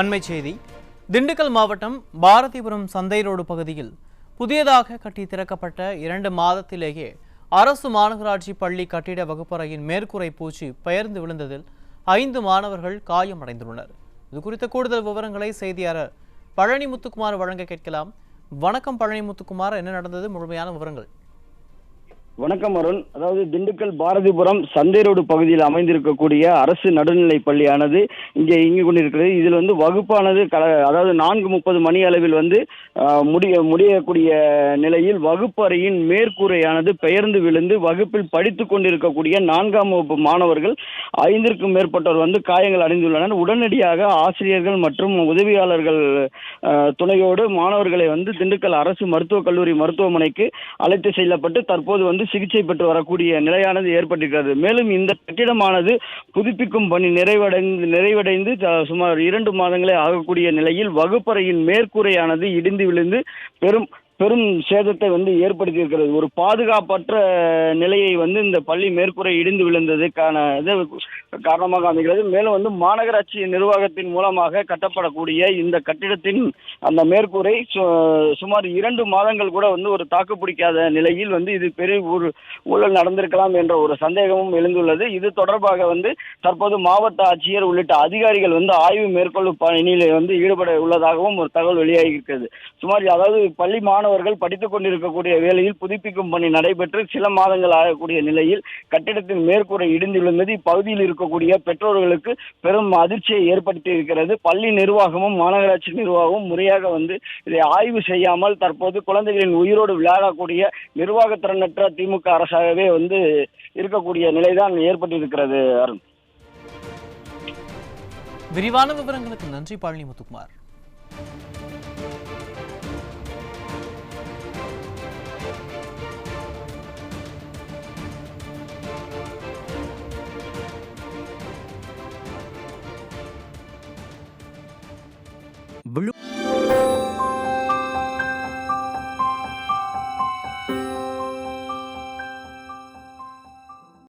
அண்மை செய்தி. திண்டுக்கல் மாவட்டம் பாரதிபுரம் சந்தை ரோடு பகுதியில் புதியதாக கட்டி திறக்கப்பட்ட 2 மாதத்திலேயே அரசு மாநகராட்சி பள்ளி கட்டிட வகுப்பறையின் மேற்கூரை பூச்சி பெயர்ந்து விழுந்ததில் 5 மாணவர்கள் காயமடைந்துள்ளனர். இது குறித்த கூடுதல் விவரங்களை செய்தியாளர் பழனி முத்துக்குமார் வழங்க கேட்கலாம். வணக்கம் பழனி முத்துக்குமார், என்ன நடந்தது? முழுமையான விவரங்கள். வணக்கம் அருண். அதாவது திண்டுக்கல் பாரதிபுரம் சந்தை ரோடு பகுதியில் அமைந்திருக்கக்கூடிய அரசு நடுநிலை பள்ளியானது இங்கே இயங்கிக் கொண்டிருக்கிறது. இதில் வகுப்பானது அதாவது 4:30 மணி அளவில் முடியக்கூடிய நிலையில் வகுப்பு அறையின் மேற்கூரையானது பெயர்ந்து விழுந்து வகுப்பில் படித்துக் கொண்டிருக்கக்கூடிய 4ஆம் வகுப்பு மாணவர்கள் 5க்கும் மேற்பட்டோர் காயங்கள் அடைந்துள்ளனர். உடனடியாக ஆசிரியர்கள் மற்றும் உதவியாளர்கள் துணையோடு மாணவர்களை திண்டுக்கல் அரசு மருத்துவக் கல்லூரி மருத்துவமனைக்கு அழைத்து செல்லப்பட்டு தற்போது சிகிச்சை பெற்று வரக்கூடிய நிலையானது ஏற்பட்டிருக்கிறது. மேலும் இந்த கட்டிடமானது புதுப்பிக்கும் பணி நிறைவடைந்து சுமார் 2 மாதங்களே ஆகக்கூடிய நிலையில் வகுப்பறையின் மேற்கூரையானது இடிந்து விழுந்து பெரும் சேதத்தை ஏற்படுத்தி இருக்கிறது. ஒரு பாதுகாப்பற்ற நிலையை இந்த பள்ளி மேற்கூரை இடிந்து விழுந்ததுக்கான காரணமாக அமைகிறது. மேலும் மாநகராட்சி நிர்வாகத்தின் மூலமாக கட்டப்படக்கூடிய இந்த கட்டிடத்தின் அந்த மேற்கூரை சுமார் 2 மாதங்கள் கூட ஒரு தாக்கு பிடிக்காத நிலையில் இது பெரிய ஒரு ஊழல் நடந்திருக்கலாம் என்ற ஒரு சந்தேகமும் எழுந்துள்ளது. இது தொடர்பாக தற்போது மாவட்ட ஆட்சியர் உள்ளிட்ட அதிகாரிகள் ஆய்வு மேற்கொள்ளும் பணியில் ஈடுபட உள்ளதாகவும் ஒரு தகவல் வெளியாகி இருக்கிறது. அதாவது பள்ளி மாணவர்கள் படித்துக் கொண்டிருக்கக்கூடிய வேளையில் புதுப்பிக்கும் பணி நடைபெற்று சில மாதங்கள் ஆகக்கூடிய நிலையில் கட்டிடத்தின் மேற்கூரை இடிந்து விழுந்தது இப்பகுதியில் இருக்கக்கூடிய பெற்றோர்களுக்கு பெரும் அதிர்ச்சியை ஏற்படுத்தி இருக்கிறது. பள்ளி நிர்வாகமும் மாநகராட்சி நிர்வாகமும் முறையாக இதை ஆய்வு செய்யாமல் தற்போது குழந்தைகளின் உயிரோடு விளையாடக்கூடிய நிர்வாகத்திறனற்ற திமுக அரசாகவே இருக்கக்கூடிய நிலைதான் ஏற்பட்டிருக்கிறது. அருண், விரிவான விவரங்களுக்கு நன்றி பழனி முத்துக்குமார்.